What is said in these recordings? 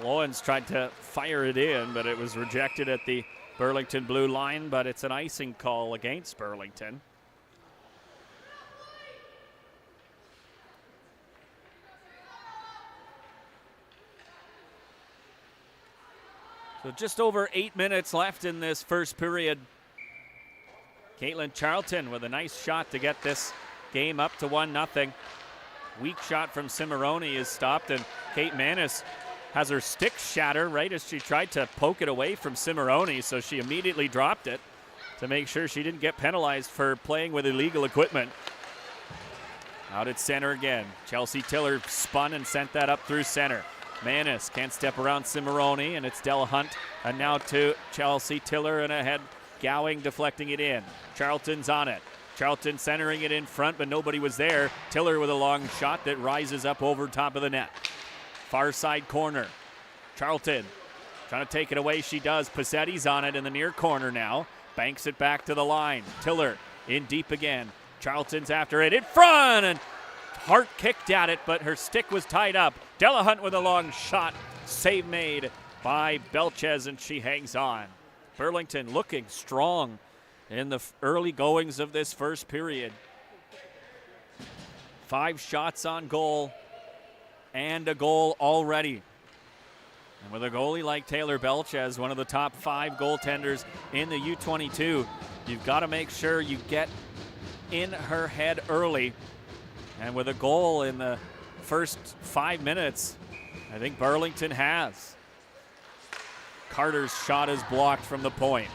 Glowens tried to fire it in, but it was rejected at the Burlington blue line, but it's an icing call against Burlington. So just over 8 minutes left in this first period. Caitlin Charlton with a nice shot to get this game up to 1-0. Weak shot from Cimarroni is stopped, and Kate Manis has her stick shatter right as she tried to poke it away from Cimarroni, so she immediately dropped it to make sure she didn't get penalized for playing with illegal equipment. Out at center again. Chelsea Tiller spun and sent that up through center. Manis can't step around Cimarroni, and it's Della Hunt, and now to Chelsea Tiller, and ahead Gowing deflecting it in. Charlton's on it. Charlton centering it in front, but nobody was there. Tiller with a long shot that rises up over top of the net. Far side corner. Charlton trying to take it away. She does. Passetti's on it in the near corner now. Banks it back to the line. Tiller in deep again. Charlton's after it in front, and Hart kicked at it, but her stick was tied up. Della Hunt with a long shot. Save made by Belchez, and she hangs on. Burlington looking strong in the early goings of this first period. 5 shots on goal and a goal already. And with a goalie like Taylor Belchez, one of the top 5 goaltenders in the U22, you've got to make sure you get in her head early. And with a goal in the first 5 minutes, I think Burlington has. Carter's shot is blocked from the point.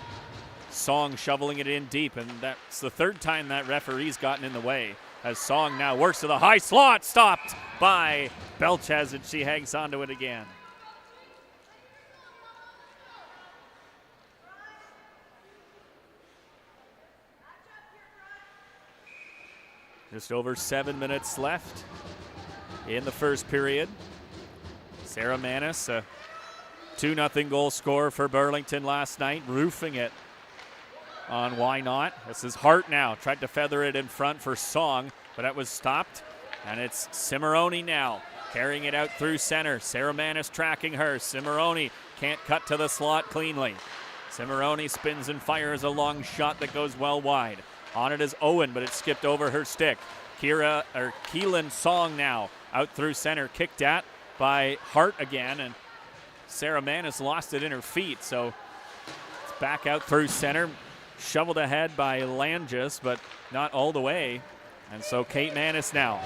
Song shoveling it in deep, and that's the 3rd time that referee's gotten in the way. As Song now works to the high slot, stopped by Belchez, and she hangs onto it again. Just over 7 minutes left in the first period. Sarah Manis, a 2-0 goal scorer for Burlington last night, roofing it on Why Not. This is Hart now, tried to feather it in front for Song, but that was stopped. And it's Cimarroni now, carrying it out through center. Sarah Manis tracking her. Cimarroni can't cut to the slot cleanly. Cimarroni spins and fires a long shot that goes well wide. On it is Owen, but it skipped over her stick. Keelan Song now out through center, kicked at by Hart again, and Sarah Manis lost it in her feet, so it's back out through center, shoveled ahead by Langis, but not all the way. And so Kate Manis now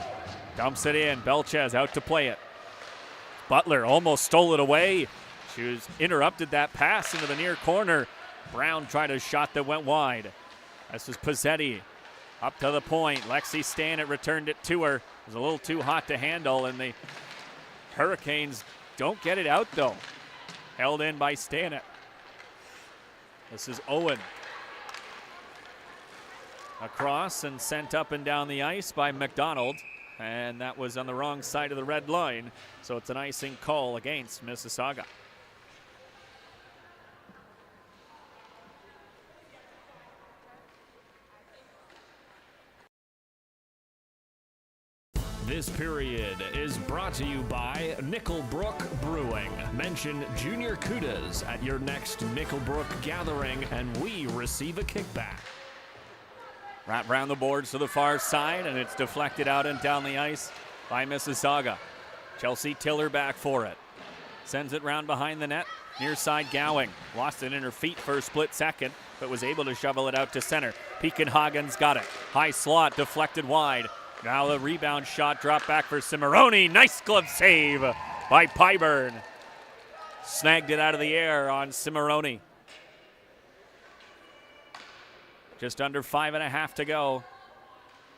dumps it in. Belchez out to play it. Butler almost stole it away. She was interrupted that pass into the near corner. Brown tried a shot that went wide. This was Pizzetti up to the point. Lexi Stannett returned it to her. It was a little too hot to handle, and the Hurricanes don't get it out, though. Held in by Stannett. This is Owen. Across and sent up and down the ice by McDonald, and that was on the wrong side of the red line, so it's an icing call against Mississauga. This period is brought to you by Nickelbrook Brewing. Mention Junior Kudas at your next Nickelbrook gathering, and we receive a kickback. Wrap around the boards to the far side, and it's deflected out and down the ice by Mississauga. Chelsea Tiller back for it. Sends it round behind the net. Near side Gowing. Lost it in her feet for a split second, but was able to shovel it out to center. Peakenhagen's got it. High slot, deflected wide. Now the rebound shot dropped back for Cimarroni. Nice glove save by Pyburn. Snagged it out of the air on Cimarroni. Just under 5.5 to go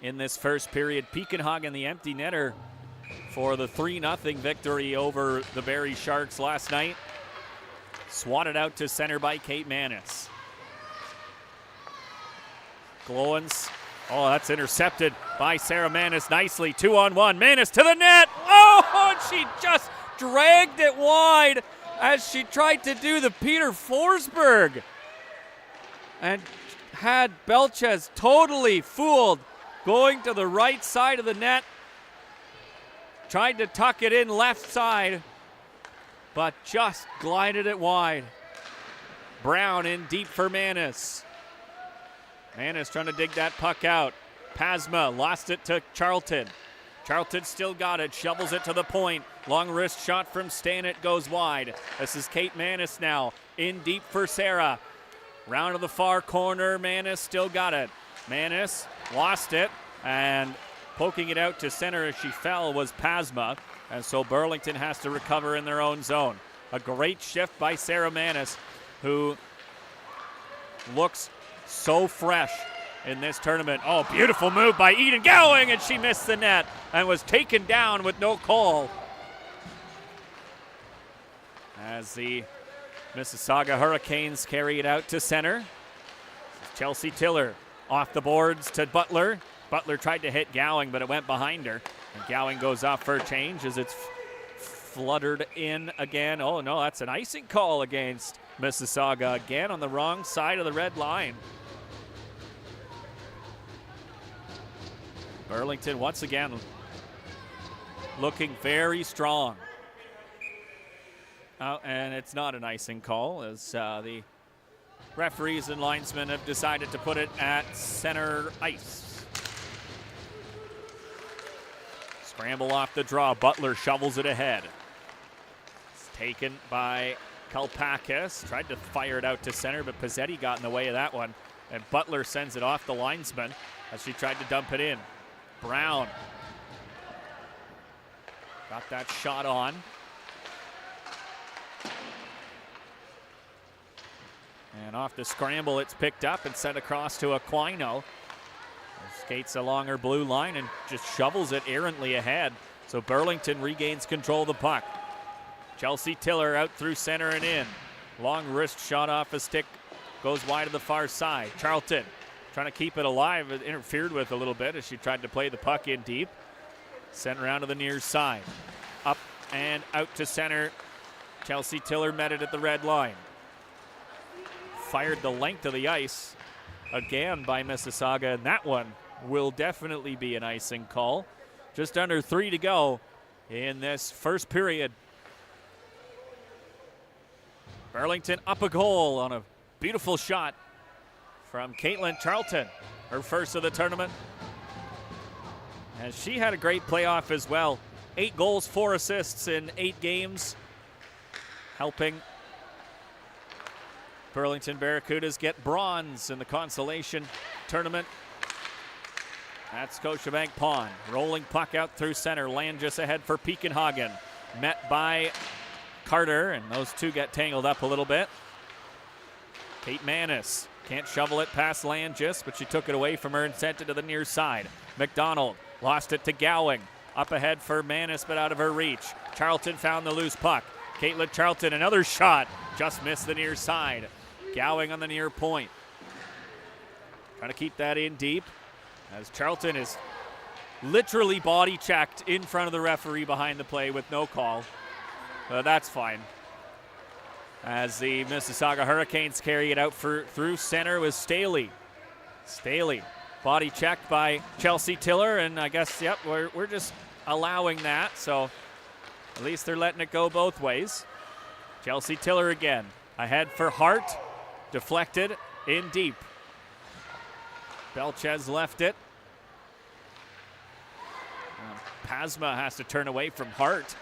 in this first period. Peakenhagen, the empty netter for the 3-0 victory over the Barrie Sharks last night. Swatted out to center by Kate Manis. Glowens. Oh, that's intercepted by Sarah Manis nicely. 2-on-1. Manis to the net. Oh, and she just dragged it wide as she tried to do the Peter Forsberg. And had Belchez totally fooled, going to the right side of the net. Tried to tuck it in left side. but just glided it wide. Brown in deep for Manis. Manis trying to dig that puck out. Pasma lost it to Charlton. Charlton still got it, shovels it to the point. Long wrist shot from Stanek goes wide. This is Kate Manis now, in deep for Sarah. Round to the far corner, Manis still got it. Manis lost it, and poking it out to center as she fell was Pasma. And so Burlington has to recover in their own zone. A great shift by Sarah Manis, who looks so fresh in this tournament. Oh, beautiful move by Eden Gowing, and she missed the net and was taken down with no call. As the Mississauga Hurricanes carry it out to center. Chelsea Tiller off the boards to Butler. Butler tried to hit Gowing, but it went behind her. And Gowing goes off for a change as it's fluttered in again. Oh no, that's an icing call against Mississauga again on the wrong side of the red line. Burlington once again looking very strong. And it's not an icing call as the referees and linesmen have decided to put it at center ice. Scramble off the draw. Butler shovels it ahead. It's taken by Kalpakis. Tried to fire it out to center, but Pizzetti got in the way of that one. And Butler sends it off the linesman as she tried to dump it in. Brown got that shot on. And off the scramble, it's picked up and sent across to Aquino. Skates along her blue line and just shovels it errantly ahead. So Burlington regains control of the puck. Chelsea Tiller out through center and in. Long wrist shot off a stick, goes wide to the far side. Charlton trying to keep it alive. It interfered with a little bit as she tried to play the puck in deep. Sent around to the near side. Up and out to center. Chelsea Tiller met it at the red line. Fired the length of the ice again by Mississauga, and that one will definitely be an icing call. Just under 3 to go in this first period. Burlington up a goal on a beautiful shot from Caitlin Charlton, her first of the tournament. And she had a great playoff as well. 8 goals, 4 assists in 8 games, helping Burlington Barracudas get bronze in the consolation tournament at Scotiabank Pond. Rolling puck out through center. Langis ahead for Peakenhagen. Met by Carter, and those two get tangled up a little bit. Kate Manis can't shovel it past Langis, but she took it away from her and sent it to the near side. McDonald lost it to Gowing. Up ahead for Manis, but out of her reach. Charlton found the loose puck. Caitlin Charlton, another shot. Just missed the near side. Gowing on the near point. Trying to keep that in deep as Charlton is literally body checked in front of the referee behind the play with no call. That's fine. As the Mississauga Hurricanes carry it out through center with Staley. Staley, body checked by Chelsea Tiller, and I guess, yep, we're just allowing that, so at least they're letting it go both ways. Chelsea Tiller again. Ahead for Hart. Deflected in deep. Belchez left it. Pasma has to turn away from Hart.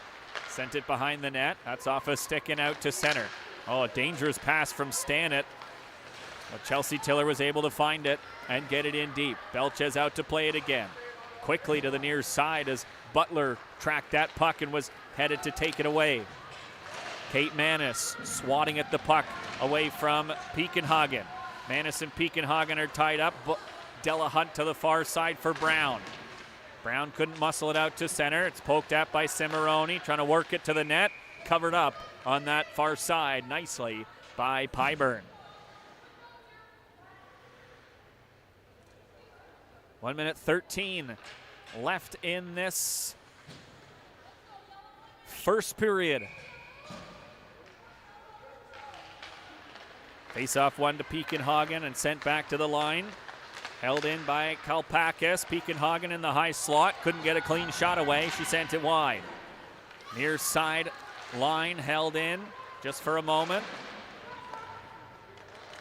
Sent it behind the net. That's off a stick and out to center. Oh, a dangerous pass from Stanek. But Chelsea Tiller was able to find it and get it in deep. Belchez out to play it again. Quickly to the near side as Butler tracked that puck and was headed to take it away. Kate Manis swatting at the puck away from Peakenhagen. Manis and Peakenhagen are tied up. Della Hunt to the far side for Brown. Brown couldn't muscle it out to center. It's poked at by Cimarroni, trying to work it to the net. Covered up on that far side nicely by Pyburn. 1 minute 13 left in this first period. Face-off one to Peakenhagen and sent back to the line. Held in by Kalpakis. Peakenhagen in the high slot. Couldn't get a clean shot away. She sent it wide. Near side line held in just for a moment.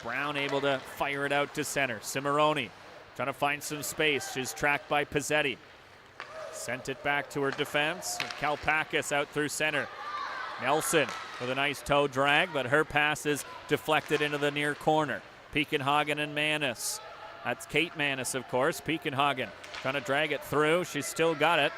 Brown able to fire it out to center. Cimarroni trying to find some space. She's tracked by Pizzetti. Sent it back to her defense. Kalpakis out through center. Nelson with a nice toe drag, but her pass is deflected into the near corner. Peakenhagen and Manis. That's Kate Manis, of course. Peakenhagen trying to drag it through. She's still got it.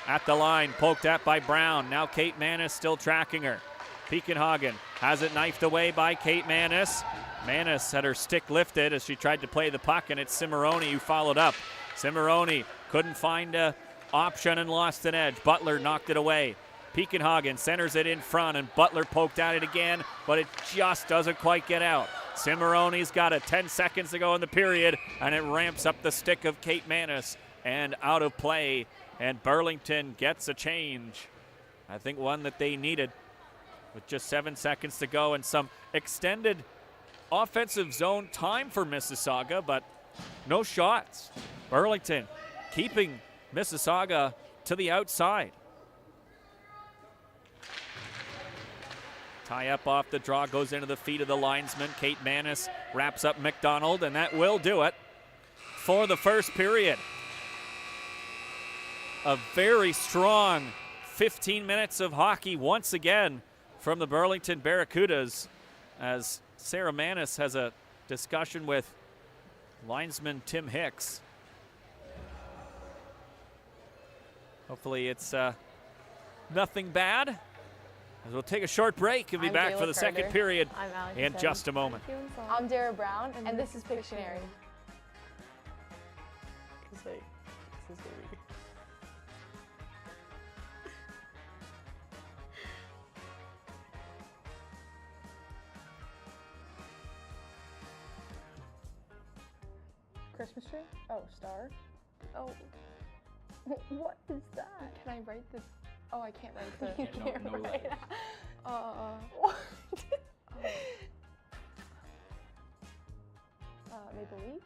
At the line, poked at by Brown. Now Kate Manis still tracking her. Peakenhagen has it knifed away by Kate Manis. Manis had her stick lifted as she tried to play the puck, and it's Cimarroni who followed up. Cimarroni couldn't find an option and lost an edge. Butler knocked it away. Peakenhagen centers it in front, and Butler poked at it again, but it just doesn't quite get out. Cimarroni's got it. 10 seconds to go in the period, and it ramps up the stick of Kate Manis and out of play, and Burlington gets a change. I think one that they needed with just 7 seconds to go and some extended offensive zone time for Mississauga, but no shots. Burlington keeping Mississauga to the outside. Tie up off the draw, goes into the feet of the linesman. Kate Manis wraps up McDonald, and that will do it for the first period. A very strong 15 minutes of hockey once again from the Burlington Barracudas, as Sarah Manis has a discussion with linesman Tim Hicks. Hopefully it's nothing bad. As we'll take a short break and be back for the second period in just a moment. I'm Dara Brown, and this is Pictionary. Christmas tree? Oh, star? Oh. What is that? Can I write this? Oh, I can't write the. Yeah, no letters. What? Maple leaf?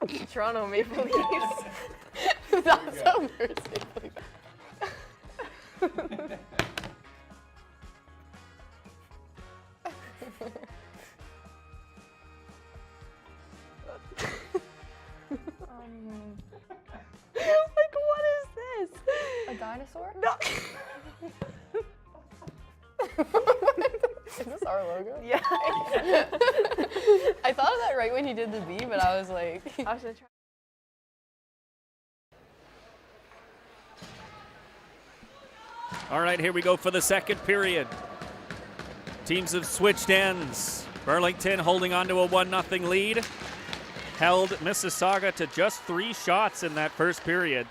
Yes. Toronto Maple Leafs. That's so merciful. Like, what is this? A dinosaur? No. Is this our logo? Yeah. I thought of that right when you did the B, but I was like, I was gonna try. All right, here we go for the second period. Teams have switched ends. Burlington holding on to a 1-0 lead. Held Mississauga to just 3 shots in that first period.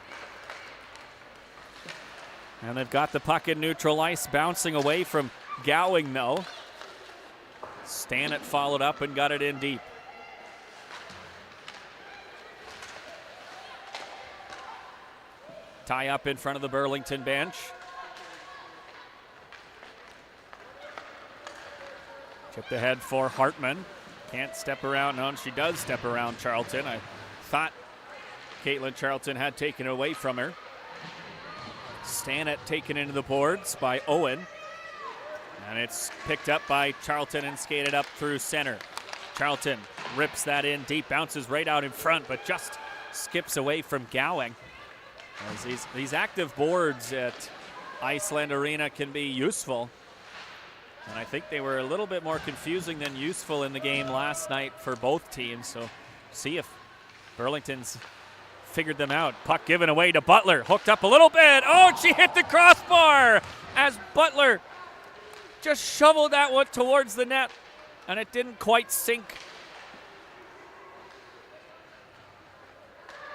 And they've got the puck in neutral ice, bouncing away from Gowing, though. Stannett followed up and got it in deep. Tie up in front of the Burlington bench. Chipped ahead for Hartman. Can't step around. No, she does step around Charlton. I thought Caitlin Charlton had taken it away from her. Stannett taken into the boards by Owen. And it's picked up by Charlton and skated up through center. Charlton rips that in deep, bounces right out in front, but just skips away from Gowing. As these active boards at Iceland Arena can be useful. And I think they were a little bit more confusing than useful in the game last night for both teams. So see if Burlington's figured them out. Puck given away to Butler. Hooked up a little bit. Oh, and she hit the crossbar as Butler just shoveled that one towards the net. And it didn't quite sink.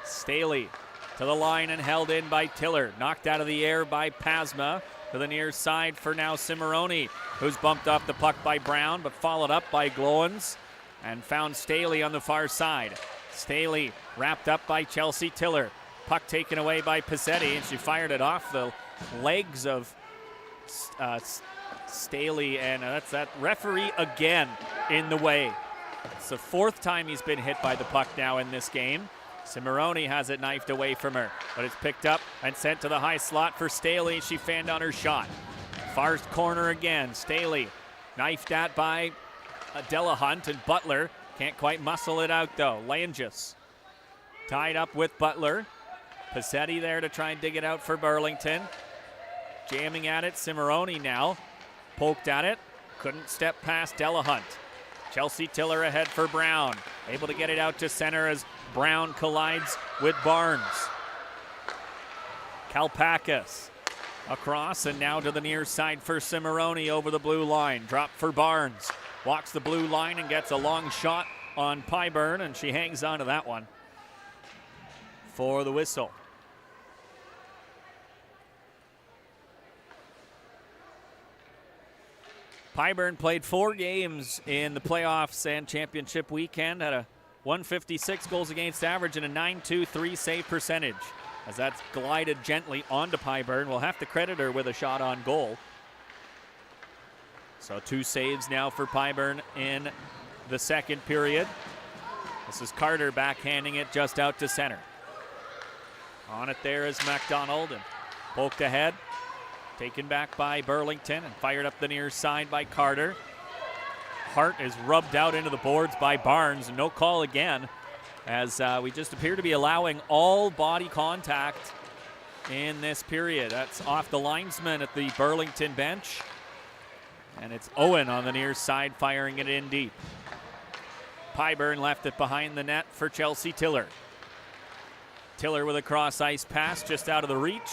Staley to the line and held in by Tiller. Knocked out of the air by Pasma. To the near side for now Cimarroni, who's bumped off the puck by Brown, but followed up by Glowens and found Staley on the far side. Staley wrapped up by Chelsea Tiller. Puck taken away by Pizzetti, and she fired it off the legs of Staley, and that's that referee again in the way. It's the fourth time he's been hit by the puck now in this game. Cimarroni has it knifed away from her, but it's picked up and sent to the high slot for Staley. She fanned on her shot. Far corner again. Staley knifed at by Delahunt, and Butler can't quite muscle it out though. Langis tied up with Butler. Passetti there to try and dig it out for Burlington. Jamming at it, Cimarroni now. Poked at it, couldn't step past Delahunt. Chelsea Tiller ahead for Brown. Able to get it out to center as Brown collides with Barnes. Kalpakis across and now to the near side for Cimarroni over the blue line. Drop for Barnes. Walks the blue line and gets a long shot on Pyburn, and she hangs on to that one for the whistle. Pyburn played 4 games in the playoffs and championship weekend, had a 156 goals against average and a .923 save percentage. As that's glided gently onto Pyburn, we'll have to credit her with a shot on goal. So 2 saves now for Pyburn in the second period. This is Carter backhanding it just out to center. On it there is MacDonald, and poked ahead. Taken back by Burlington and fired up the near side by Carter. Hart is rubbed out into the boards by Barnes. No call again, as we just appear to be allowing all body contact in this period. That's off the linesman at the Burlington bench. And it's Owen on the near side firing it in deep. Pyburn left it behind the net for Chelsea Tiller. Tiller with a cross ice pass just out of the reach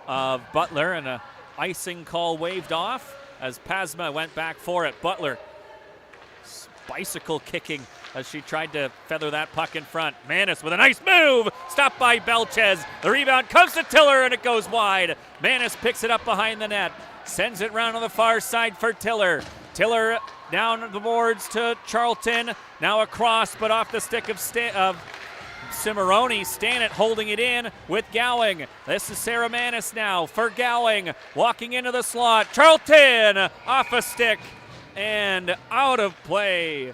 of Butler, and a icing call waved off as Pasma went back for it. Butler bicycle kicking as she tried to feather that puck in front. Manis with a nice move, stopped by Belchez. The rebound comes to Tiller and it goes wide. Manis picks it up behind the net, sends it round on the far side for Tiller. Tiller down the boards to Charlton, now across but off the stick of Cimarroni. Stanek holding it in with Gowing. This is Sarah Manis now for Gowing. Walking into the slot. Charlton off a stick and out of play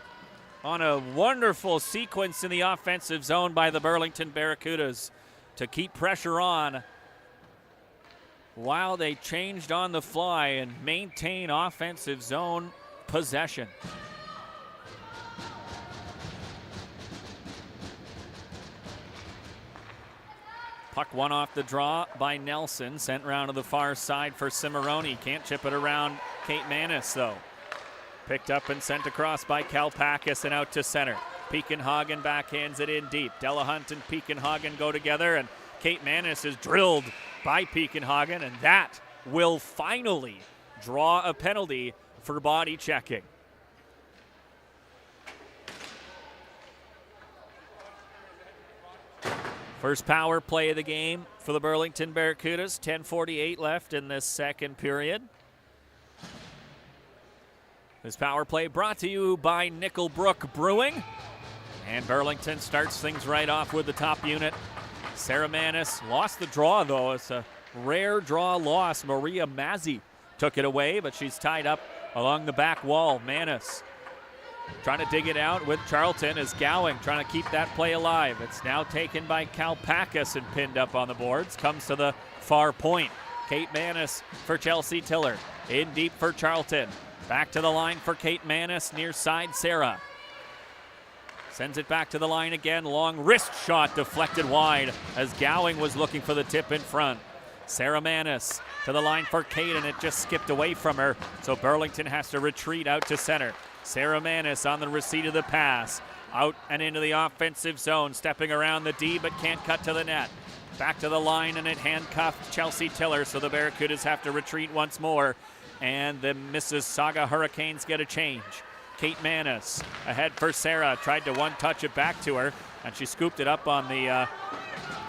on a wonderful sequence in the offensive zone by the Burlington Barracudas to keep pressure on while they changed on the fly and maintain offensive zone possession. Puck one off the draw by Nelson, sent round to the far side for Cimarroni. Can't chip it around Kate Manis though. Picked up and sent across by Kalpakis and out to center. Peakenhagen backhands it in deep. Delahunt and Peakenhagen go together, and Kate Manis is drilled by Peakenhagen, and that will finally draw a penalty for body checking. First power play of the game for the Burlington Barracudas. 10:48 left in this second period. This power play brought to you by Nickelbrook Brewing. And Burlington starts things right off with the top unit. Sarah Manis lost the draw, though. It's a rare draw loss. Maria Mazzi took it away, but she's tied up along the back wall. Manis trying to dig it out with Charlton as Gowing trying to keep that play alive. It's now taken by Kalpakis and pinned up on the boards. Comes to the far point. Kate Manis for Chelsea Tiller. In deep for Charlton. Back to the line for Kate Manis. Near side Sarah. Sends it back to the line again. Long wrist shot deflected wide as Gowing was looking for the tip in front. Sarah Manis to the line for Kate, and it just skipped away from her. So Burlington has to retreat out to center. Sarah Manis on the receipt of the pass. Out and into the offensive zone, stepping around the D but can't cut to the net. Back to the line, and it handcuffed Chelsea Tiller, so the Barracudas have to retreat once more. And the Mississauga Hurricanes get a change. Kate Manis ahead for Sarah. Tried to one-touch it back to her, and she scooped it up on the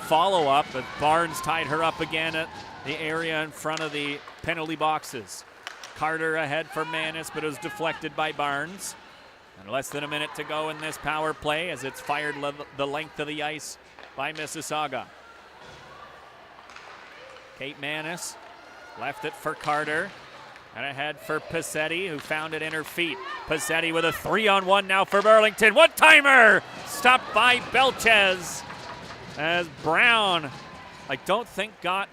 follow-up, but Barnes tied her up again at the area in front of the penalty boxes. Carter ahead for Manis, but it was deflected by Barnes. And less than a minute to go in this power play as it's fired the length of the ice by Mississauga. Kate Manis left it for Carter. And ahead for Pizzetti, who found it in her feet. Pizzetti with a 3-on-1 now for Burlington. One-timer! Stopped by Belchez. As Brown, I don't think got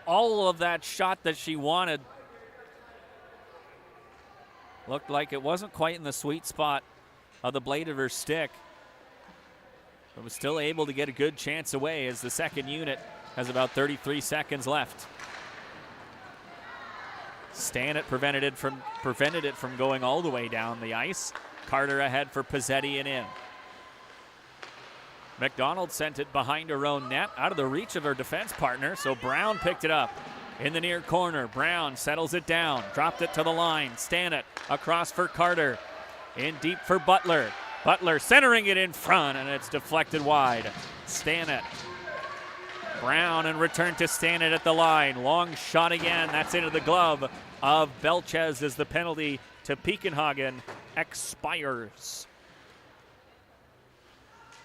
all of that shot that she wanted. Looked like it wasn't quite in the sweet spot of the blade of her stick. But was still able to get a good chance away as the second unit has about 33 seconds left. Stannett prevented it from going all the way down the ice. Carter ahead for Pizzetti and in. McDonald sent it behind her own net, out of the reach of her defense partner, so Brown picked it up in the near corner. Brown settles it down, dropped it to the line. Stannett across for Carter, in deep for Butler. Butler centering it in front, and it's deflected wide. Stannett. Brown and return to Stannett at the line. Long shot again. That's into the glove of Belchez as the penalty to Peakenhagen expires.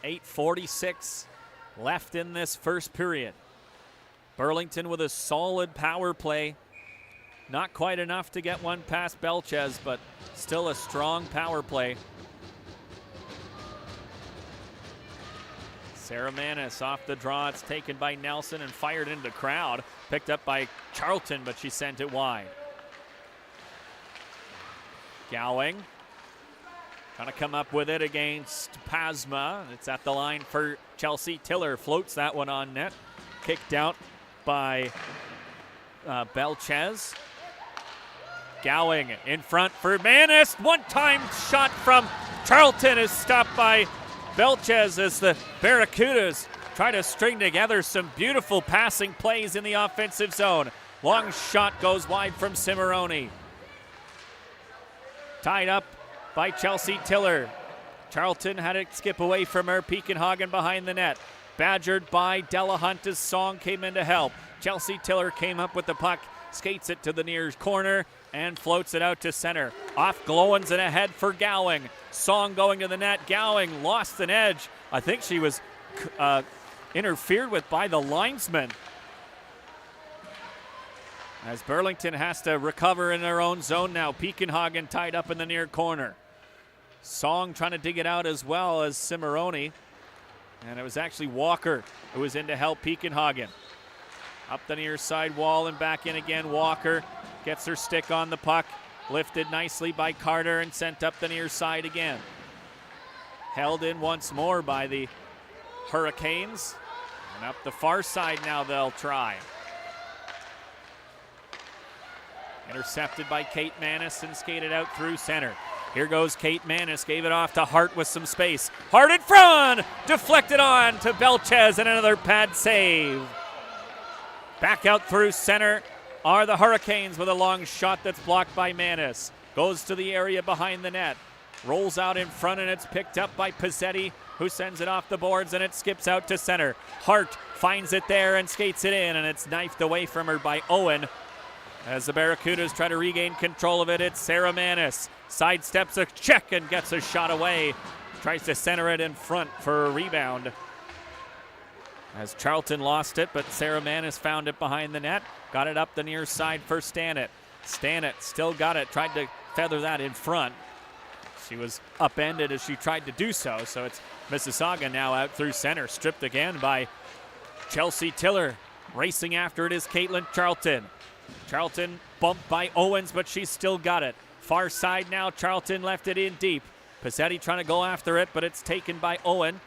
8:46 left in this first period. Burlington with a solid power play. Not quite enough to get one past Belchez, but still a strong power play. Sarah Manis off the draw. It's taken by Nelson and fired into the crowd. Picked up by Charlton, but she sent it wide. Gowing trying to come up with it against Pasma. It's at the line for Chelsea. Tiller floats that one on net. Kicked out by Belchez. Gowing in front for Manis. One-time shot from Charlton is stopped by Belchez as the Barracudas try to string together some beautiful passing plays in the offensive zone. Long shot goes wide from Cimarroni. Tied up by Chelsea Tiller. Charlton had it skip away from her. Peakenhagen behind the net. Badgered by Delahunt as Song came in to help. Chelsea Tiller came up with the puck, skates it to the near corner, and floats it out to center. Off Glowens and ahead for Gowing. Song going to the net. Gowing lost an edge. I think she was interfered with by the linesman. As Burlington has to recover in their own zone now. Peakenhagen tied up in the near corner. Song trying to dig it out as well as Cimarroni. And it was actually Walker who was in to help Peakenhagen. Up the near side wall and back in again. Walker gets her stick on the puck. Lifted nicely by Carter and sent up the near side again. Held in once more by the Hurricanes. And up the far side now they'll try. Intercepted by Kate Manis and skated out through center. Here goes Kate Manis, gave it off to Hart with some space. Hart in front! Deflected on to Belchez and another pad save. Back out through center are the Hurricanes with a long shot that's blocked by Manis. Goes to the area behind the net. Rolls out in front and it's picked up by Pizzetti, who sends it off the boards and it skips out to center. Hart finds it there and skates it in, and it's knifed away from her by Owen. As the Barracudas try to regain control of it, it's Sarah Manis. Sidesteps a check and gets a shot away. Tries to center it in front for a rebound. As Charlton lost it, but Sarah Manis found it behind the net. Got it up the near side for Stannett. Stannett still got it, tried to feather that in front. She was upended as she tried to do so, so it's Mississauga now out through center. Stripped again by Chelsea Tiller. Racing after it is Caitlin Charlton. Charlton bumped by Owens, but she's still got it. Far side now, Charlton left it in deep. Pizzetti trying to go after it, but it's taken by Owen.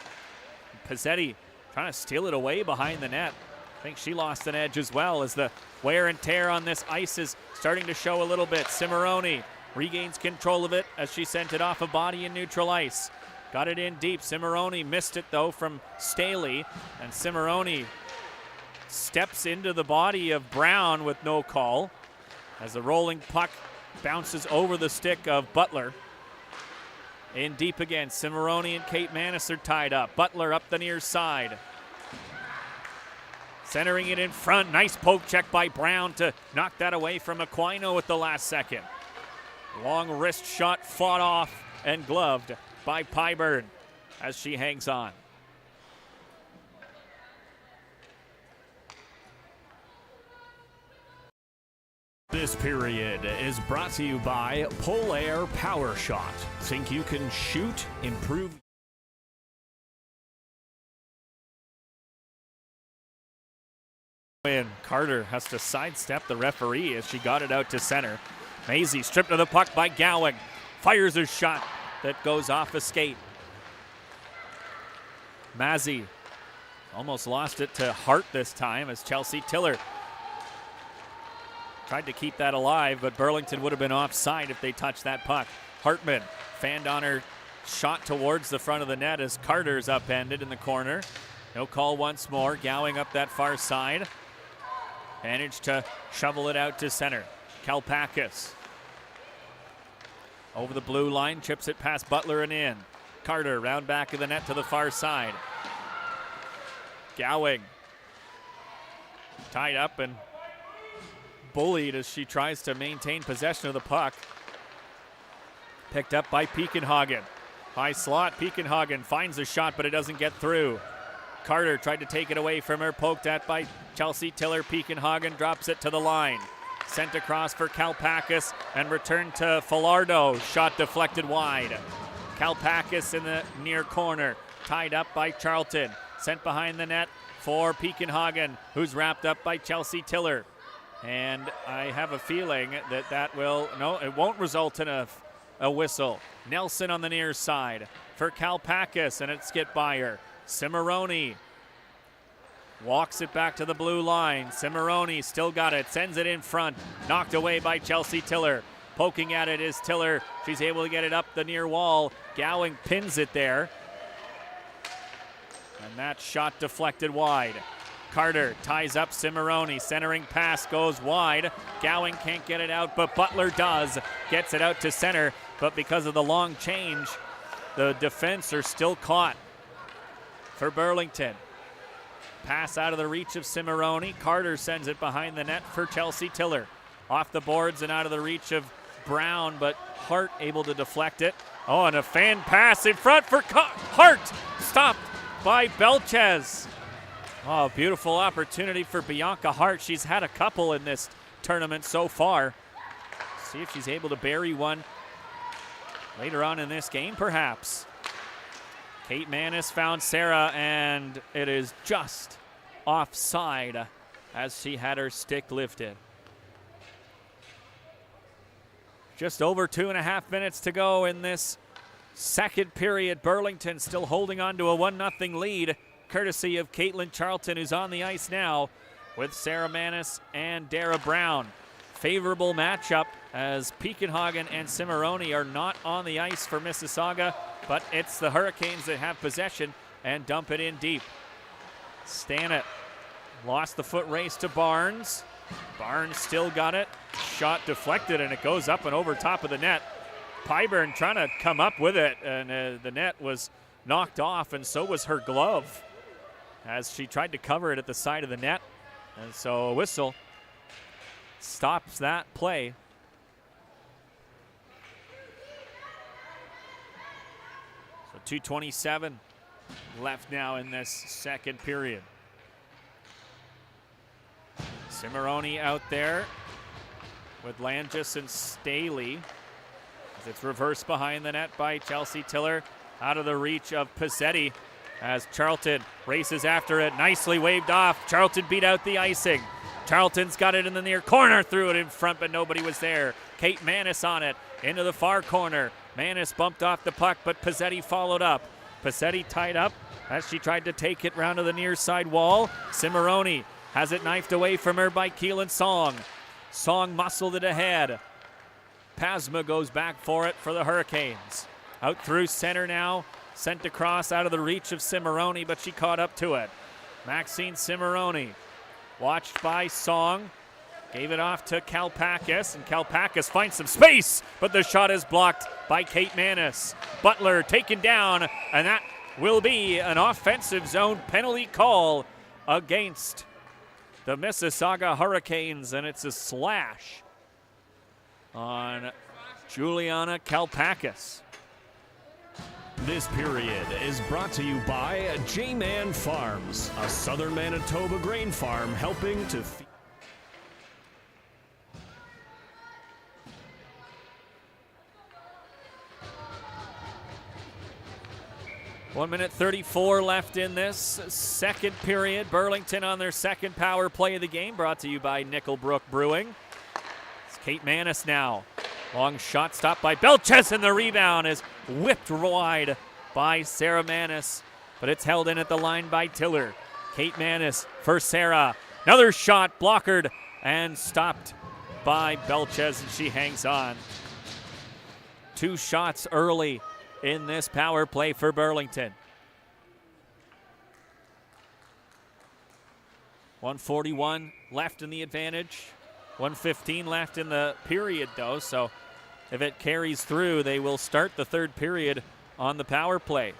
Pizzetti trying to steal it away behind the net. I think she lost an edge as well as the wear and tear on this ice is starting to show a little bit. Cimarroni regains control of it as she sent it off a body in neutral ice. Got it in deep. Cimarroni missed it though from Staley, and Cimarroni steps into the body of Brown with no call as the rolling puck bounces over the stick of Butler. In deep again, Cimarroni and Kate Manis are tied up. Butler up the near side. Centering it in front. Nice poke check by Brown to knock that away from Aquino at the last second. Long wrist shot fought off and gloved by Pyburn as she hangs on. This period is brought to you by Polair Power Shot. Think you can shoot, improve. And Carter has to sidestep the referee as she got it out to center. Maisie stripped of the puck by Gowing. Fires a shot that goes off a skate. Mazzy almost lost it to Hart this time as Chelsea Tiller tried to keep that alive, but Burlington would have been offside if they touched that puck. Hartman fanned on her shot towards the front of the net as Carter's upended in the corner. No call once more. Gowing up that far side. Managed to shovel it out to center. Kalpakis over the blue line, chips it past Butler and in. Carter round back of the net to the far side. Gowing tied up and bullied as she tries to maintain possession of the puck. Picked up by Peakenhagen. High slot, Peakenhagen finds a shot, but it doesn't get through. Carter tried to take it away from her, poked at by Chelsea Tiller. Peakenhagen drops it to the line. Sent across for Kalpakis and returned to Falardo. Shot deflected wide. Kalpakis in the near corner, tied up by Charlton. Sent behind the net for Peakenhagen, who's wrapped up by Chelsea Tiller. And I have a feeling that it won't result in a whistle. Nelson on the near side for Kalpakis, and it's skit by her. Cimarroni walks it back to the blue line. Cimarroni still got it, sends it in front. Knocked away by Chelsea Tiller. Poking at it is Tiller. She's able to get it up the near wall. Gowing pins it there. And that shot deflected wide. Carter ties up Cimarroni. Centering pass goes wide. Gowing can't get it out, but Butler does. Gets it out to center, but because of the long change, the defense are still caught for Burlington. Pass out of the reach of Cimarroni. Carter sends it behind the net for Chelsea Tiller. Off the boards and out of the reach of Brown, but Hart able to deflect it. Oh, and a fan pass in front for Hart. Stopped by Belchez. Oh, beautiful opportunity for Bianca Hart. She's had a couple in this tournament so far. See if she's able to bury one later on in this game, perhaps. Kate Manis found Sarah, and it is just offside as she had her stick lifted. Just over 2.5 minutes to go in this second period. Burlington still holding on to a 1-0 lead, courtesy of Caitlin Charlton, who's on the ice now with Sarah Manis and Dara Brown. Favorable matchup as Peakenhagen and Cimarroni are not on the ice for Mississauga, but it's the Hurricanes that have possession and dump it in deep. Stannett lost the foot race to Barnes. Barnes still got it. Shot deflected, and it goes up and over top of the net. Pyburn trying to come up with it, and the net was knocked off, and so was her glove as she tried to cover it at the side of the net. And so a whistle stops that play. So 2:27 left now in this second period. Cimarroni out there with Langis and Staley. It's reversed behind the net by Chelsea Tiller, out of the reach of Pizzetti as Charlton races after it. Nicely waved off. Charlton beat out the icing. Charlton's got it in the near corner, threw it in front, but nobody was there. Kate Manis on it, into the far corner. Manis bumped off the puck, but Pizzetti followed up. Pizzetti tied up as she tried to take it round to the near side wall. Cimarroni has it knifed away from her by Keelan Song. Song muscled it ahead. Pasma goes back for it for the Hurricanes. Out through center now, sent across out of the reach of Cimarroni, but she caught up to it. Maxine Cimarroni, watched by Song, gave it off to Kalpakis, and Kalpakis finds some space, but the shot is blocked by Kate Manis. Butler taken down, and that will be an offensive zone penalty call against the Mississauga Hurricanes, and it's a slash on Juliana Kalpakis. This period is brought to you by J-Man Farms, a southern Manitoba grain farm helping to 1 minute 34 left in this second period. Burlington on their second power play of the game, brought to you by Nickelbrook Brewing. It's Kate Manis now. Long shot stopped by Belches, and the rebound is whipped wide by Sarah Manis, but it's held in at the line by Tiller. Kate Manis for Sarah. Another shot blockered and stopped by Belches, and she hangs on. 2 shots early in this power play for Burlington. 1:41 left in the advantage. 1:15 left in the period, though, so if it carries through, they will start the third period on the power play.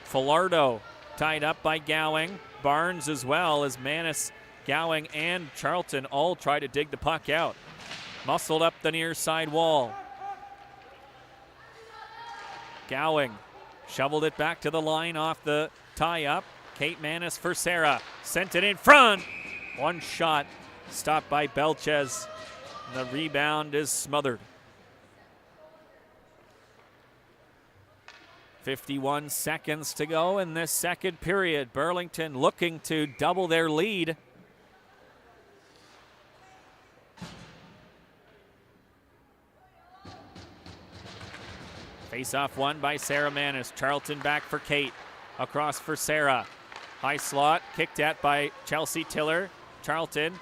Falardo tied up by Gowing. Barnes as well as Manis, Gowing, and Charlton all try to dig the puck out. Muscled up the near side wall. Gowing shoveled it back to the line off the tie-up. Kate Manis for Sarah. Sent it in front. One shot stopped by Belches. The rebound is smothered. 51 seconds to go in this second period. Burlington looking to double their lead. Face-off won by Sarah Manis. Charlton back for Kate. Across for Sarah. High slot, kicked at by Chelsea Tiller. Charlton,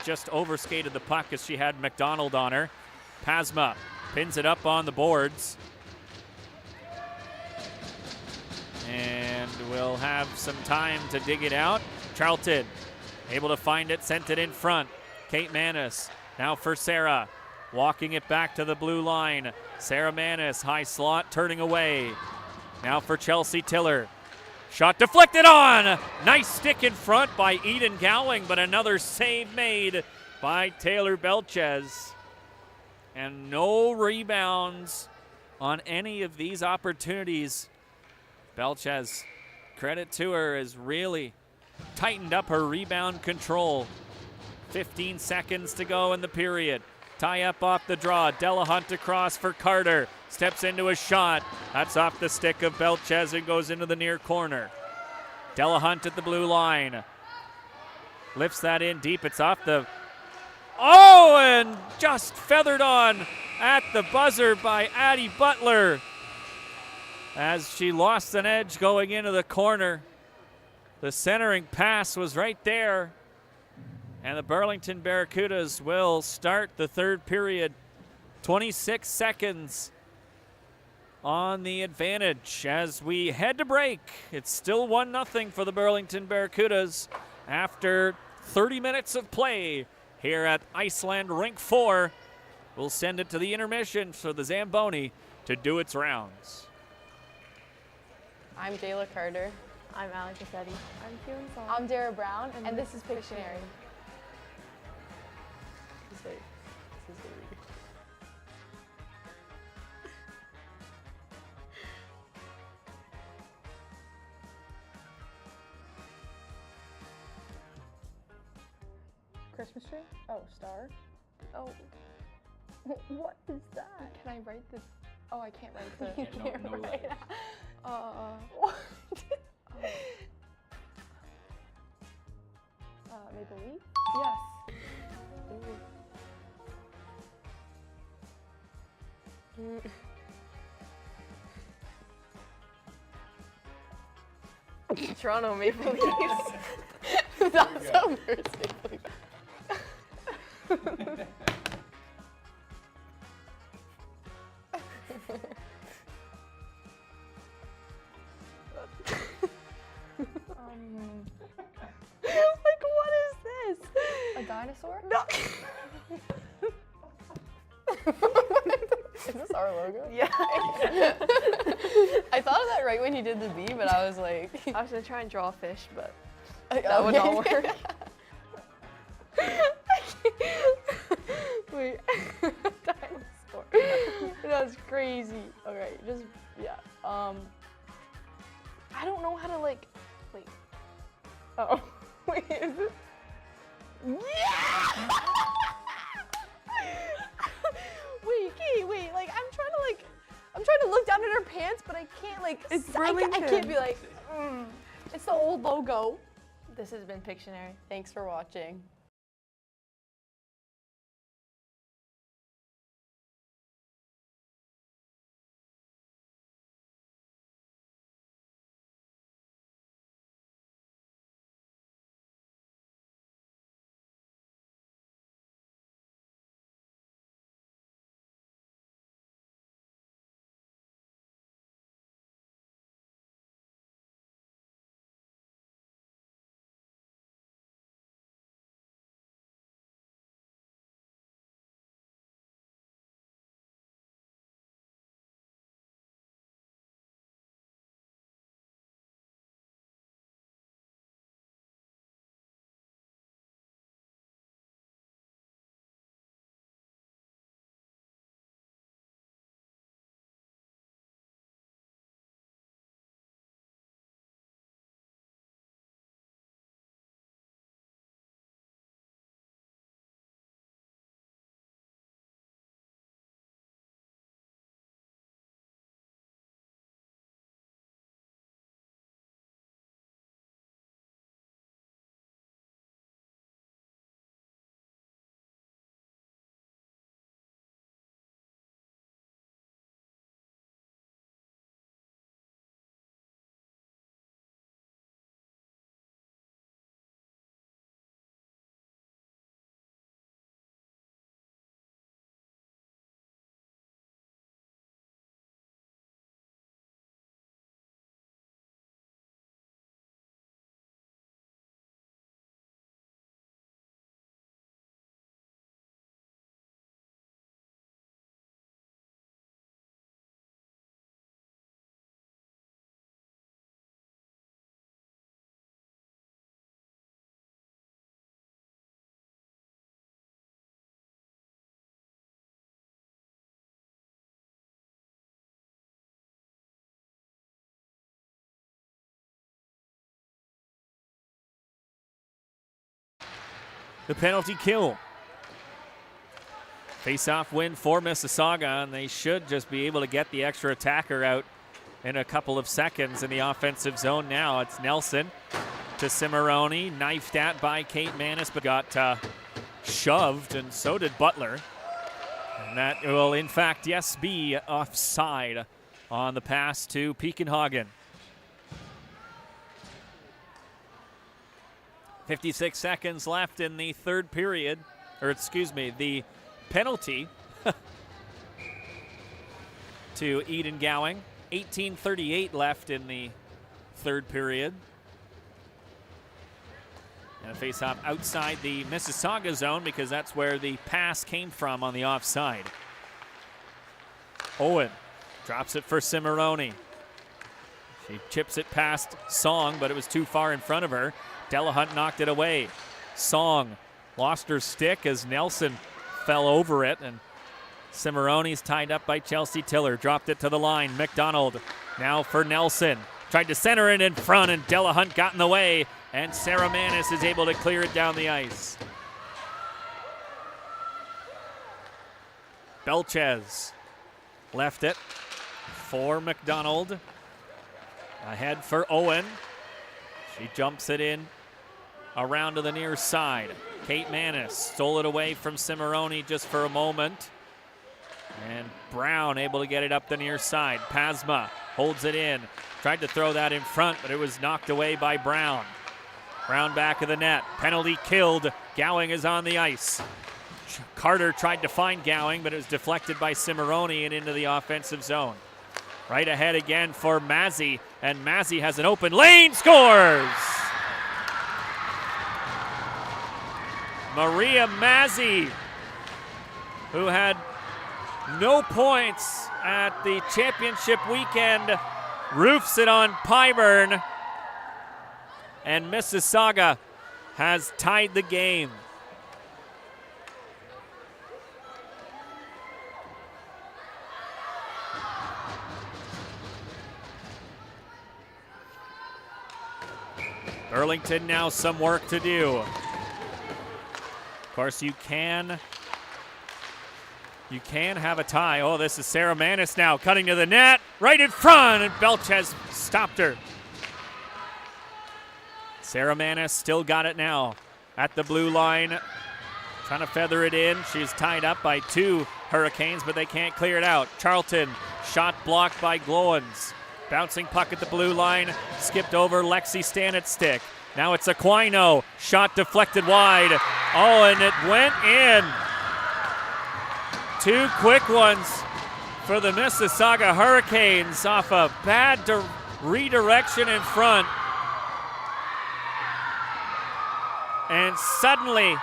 just overskated the puck as she had McDonald on her. Pasma pins it up on the boards. And we'll have some time to dig it out. Charlton able to find it, sent it in front. Kate Manis now for Sarah. Walking it back to the blue line. Sarah Manis, high slot, turning away. Now for Chelsea Tiller. Shot deflected on. Nice stick in front by Eden Gowing, but another save made by Taylor Belches. And no rebounds on any of these opportunities. Belches, credit to her, has really tightened up her rebound control. 15 seconds to go in the period. Tie up off the draw. Delahunt across for Carter. Steps into a shot. That's off the stick of Belches and goes into the near corner. Delahunt at the blue line. Lifts that in deep. It's off the... and just feathered on at the buzzer by Addie Butler. As she lost an edge going into the corner. The centering pass was right there. And the Burlington Barracudas will start the third period. 26 seconds on the advantage as we head to break. It's still 1-0 for the Burlington Barracudas after 30 minutes of play here at Iceland Rink 4. We'll send it to the intermission for the Zamboni to do its rounds. I'm Jayla Carter. I'm Allie Cassetti. I'm Keelan Song. I'm Dara Brown, and this is Pictionary. Christmas tree? Oh, star? Oh. What is that? Can I write this? Oh, I can't write the... You can't write it. What? Maple leaf? Yes. Toronto Maple Leafs. That's so embarrassing. Like, what is this? A dinosaur? No. Is this our logo? Yeah. I thought of that right when you did the B, but I was like... I was gonna try and draw a fish, but that would not work. Wait. Dinosaur. That's crazy. Okay, just, yeah. I don't know how to, like, wait. Oh. Wait, is it? Yeah! Wait, Kate, wait, like, I'm trying to look down at her pants. dance, but I can't like. It's I can't Burlington. be like. It's the old logo. This has been Pictionary. Thanks for watching. The penalty kill. Face-off win for Mississauga, and they should just be able to get the extra attacker out in a couple of seconds in the offensive zone now. It's Nelson to Cimarroni, knifed at by Kate Manis, but got shoved, and so did Butler. And that will, in fact, yes, be offside on the pass to Peakenhagen. 56 seconds left in the third period, or excuse me, the penalty to Eden Gowing. 18:38 left in the third period. And a face-off outside the Mississauga zone because that's where the pass came from on the offside. Owen drops it for Cimarroni. She chips it past Song, but it was too far in front of her. Delahunt knocked it away. Song lost her stick as Nelson fell over it, and Cimarroni's tied up by Chelsea Tiller. Dropped it to the line. McDonald now for Nelson. Tried to center it in front, and Delahunt got in the way, and Sarah Manis is able to clear it down the ice. Belchez left it for McDonald. Ahead for Owen. She jumps it in around to the near side. Kate Manis stole it away from Cimarroni just for a moment. And Brown able to get it up the near side. Pasma holds it in. Tried to throw that in front, but it was knocked away by Brown. Brown back of the net. Penalty killed. Gowing is on the ice. Carter tried to find Gowing, but it was deflected by Cimarroni and into the offensive zone. Right ahead again for Mazzy, and Mazzy has an open lane, scores! Maria Mazzy, who had no points at the championship weekend, roofs it on Pyburn, and Mississauga has tied the game. Burlington now some work to do. Of course, you can you can have a tie. Oh, this is Sarah Manis now cutting to the net, right in front, and Belchez stopped her. Sarah Manis still got it now at the blue line, trying to feather it in. She's tied up by 2 Hurricanes, but they can't clear it out. Charlton, shot blocked by Glowens. Bouncing puck at the blue line, skipped over Lexi Stannett's stick. Now it's Aquino, shot deflected wide. Oh, and it went in. 2 quick ones for the Mississauga Hurricanes off a bad redirection in front. And suddenly,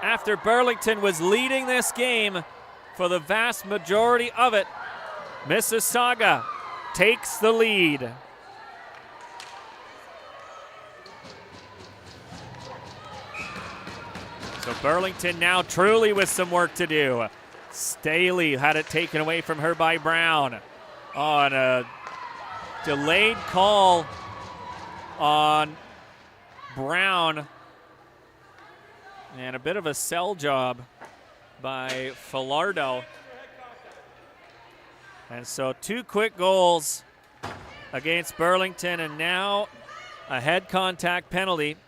after Burlington was leading this game for the vast majority of it, Mississauga takes the lead. So Burlington now truly with some work to do. Staley had it taken away from her by Brown on a delayed call on Brown. And a bit of a sell job by Falardo. And so 2 quick goals against Burlington, and now a head contact penalty.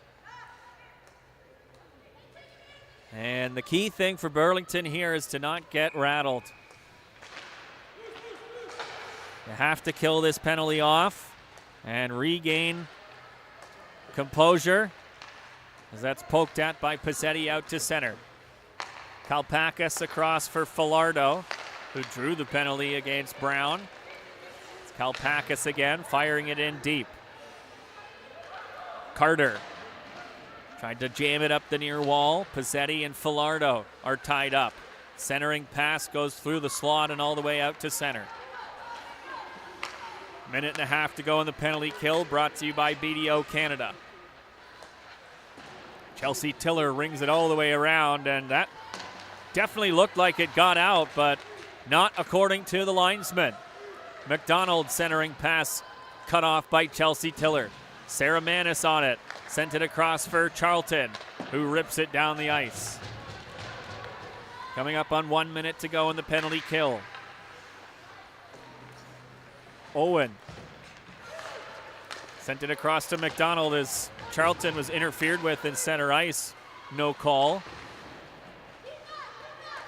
And the key thing for Burlington here is to not get rattled. You have to kill this penalty off and regain composure, as that's poked at by Pizzetti out to center. Kalpakis across for Falardo, who drew the penalty against Brown. It's Kalpakis again, firing it in deep. Carter tried to jam it up the near wall. Pizzetti and Falardo are tied up. Centering pass goes through the slot and all the way out to center. 1.5 to go in the penalty kill, brought to you by BDO Canada. Chelsea Tiller rings it all the way around, and that definitely looked like it got out, but not according to the linesman. McDonald centering pass cut off by Chelsea Tiller. Sarah Manis on it. Sent it across for Charlton, who rips it down the ice. Coming up on 1 minute to go in the penalty kill. Owen sent it across to McDonald as Charlton was interfered with in center ice. No call.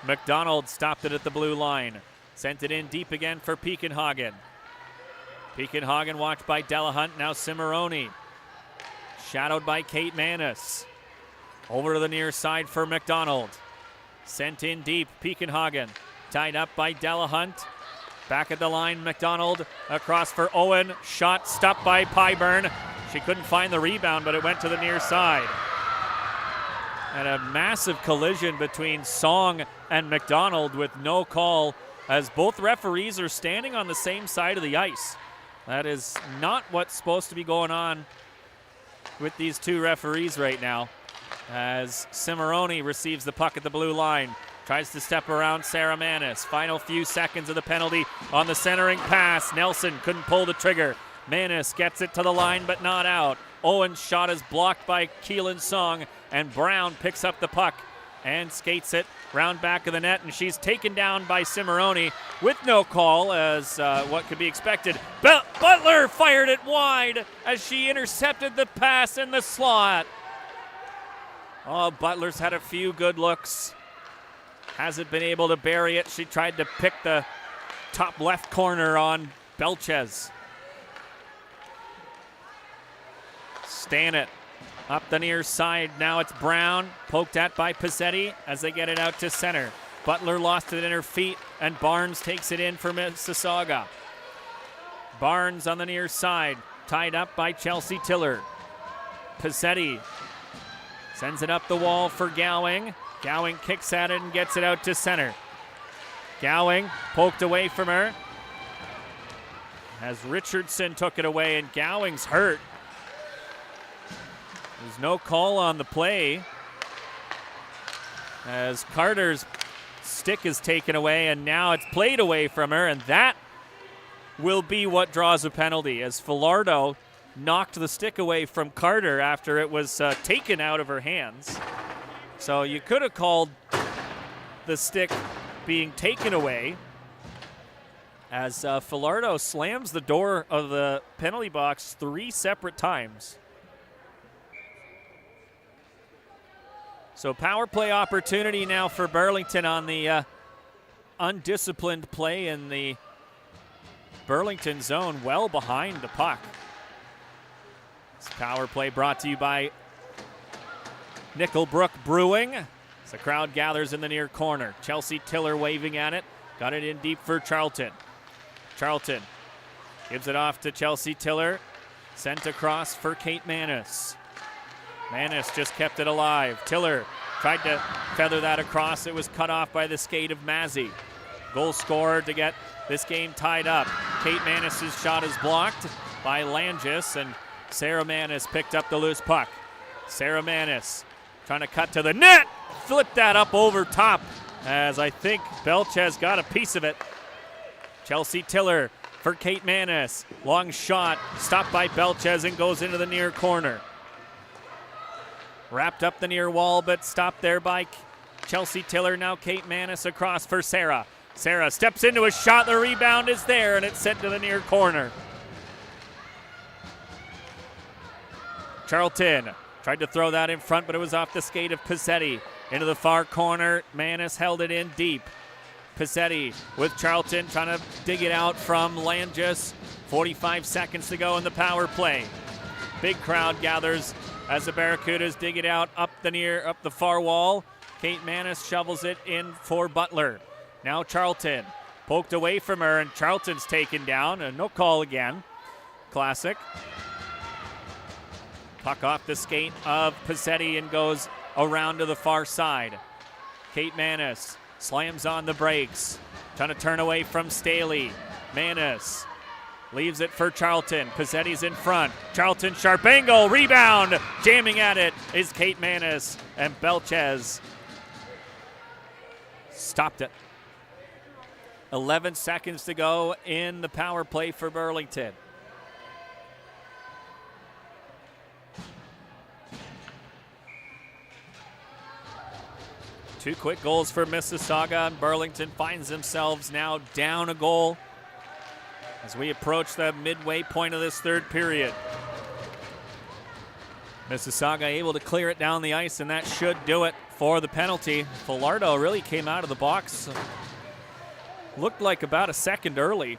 McDonald stopped it at the blue line. Sent it in deep again for Peakenhagen. Peakenhagen watched by Delahunt, now Cimarroni. Shadowed by Kate Manis. Over to the near side for McDonald. Sent in deep, Peakenhagen. Tied up by Delahunt. Back at the line, McDonald across for Owen. Shot stopped by Pyburn. She couldn't find the rebound, but it went to the near side. And a massive collision between Song and McDonald with no call, as both referees are standing on the same side of the ice. That is not what's supposed to be going on with these 2 referees right now, as Cimarroni receives the puck at the blue line. Tries to step around Sarah Manis. Final few seconds of the penalty on the centering pass. Nelson couldn't pull the trigger. Manis gets it to the line, but not out. Owen's shot is blocked by Keelan Song, and Brown picks up the puck and skates it round back of the net, and she's taken down by Cimarroni with no call, as what could be expected. Butler fired it wide as she intercepted the pass in the slot. Oh, Butler's had a few good looks. Hasn't been able to bury it. She tried to pick the top left corner on Belchez. Stannett up the near side. Now it's Brown, poked at by Pizzetti as they get it out to center. Butler lost it in her feet, and Barnes takes it in for Mississauga. Barnes on the near side, tied up by Chelsea Tiller. Pizzetti sends it up the wall for Gowing. Gowing kicks at it and gets it out to center. Gowing poked away from her as Richardson took it away, and Gowing's hurt. There's no call on the play as Carter's stick is taken away, and now it's played away from her, and that will be what draws a penalty, as Falardo knocked the stick away from Carter after it was taken out of her hands. So you could have called the stick being taken away as Falardo slams the door of the penalty box 3 separate times. So power play opportunity now for Burlington on the undisciplined play in the Burlington zone, well behind the puck. This power play brought to you by Nickelbrook Brewing. As the crowd gathers in the near corner. Chelsea Tiller waving at it. Got it in deep for Charlton. Charlton gives it off to Chelsea Tiller. Sent across for Kate Manis. Manis just kept it alive. Tiller tried to feather that across. It was cut off by the skate of Mazzy. Goal scored to get this game tied up. Kate Manis' shot is blocked by Langis, and Sarah Manis picked up the loose puck. Sarah Manis trying to cut to the net. Flip that up over top, as I think Belch has got a piece of it. Chelsea Tiller for Kate Manis. Long shot, stopped by Belchez and goes into the near corner. Wrapped up the near wall, but stopped there by Chelsea Tiller. Now Kate Manis across for Sarah. Sarah steps into a shot. The rebound is there, and it's sent to the near corner. Charlton tried to throw that in front, but it was off the skate of Pizzetti. Into the far corner. Manis held it in deep. Pizzetti with Charlton trying to dig it out from Langis. 45 seconds to go in the power play. Big crowd gathers as the Barracudas dig it out up the far wall. Kate Manis shovels it in for Butler. Now Charlton poked away from her, and Charlton's taken down. And no call again. Classic. Puck off the skate of Pizzetti and goes around to the far side. Kate Manis slams on the brakes. Trying to turn away from Staley. Manis leaves it for Charlton. Pizzetti's in front. Charlton, sharp angle, rebound. Jamming at it is Kate Manis, and Belchez stopped it. 11 seconds to go in the power play for Burlington. Two quick goals for Mississauga, and Burlington finds themselves now down a goal as we approach the midway point of this third period. Mississauga able to clear it down the ice, and that should do it for the penalty. Falardo really came out of the box, looked like about a second early,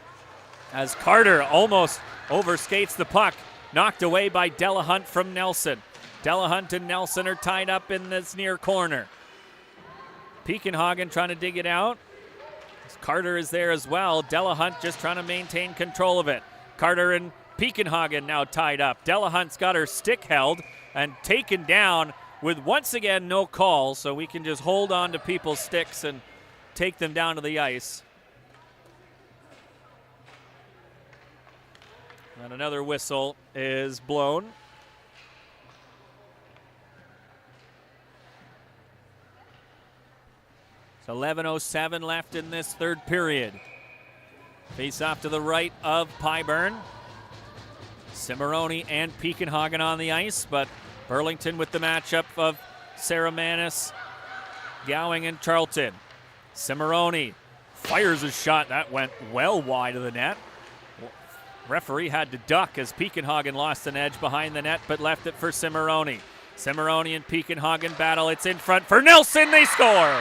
as Carter almost overskates the puck, knocked away by Delahunt from Nelson. Delahunt and Nelson are tied up in this near corner. Peakenhagen trying to dig it out. Carter is there as well. Delahunt just trying to maintain control of it. Carter and Peakenhagen now tied up. Delahunt's got her stick held and taken down with once again no call, so we can just hold on to people's sticks and take them down to the ice. And another whistle is blown. It's 11:07 left in this third period. Face off to the right of Pyburn. Cimarroni and Peakenhagen on the ice, but Burlington with the matchup of Sarah Manis, Gowing, and Charlton. Cimarroni fires a shot that went well wide of the net. Referee had to duck as Peakenhagen lost an edge behind the net, but left it for Cimarroni. Cimarroni and Peakenhagen battle. It's in front for Nelson. They score!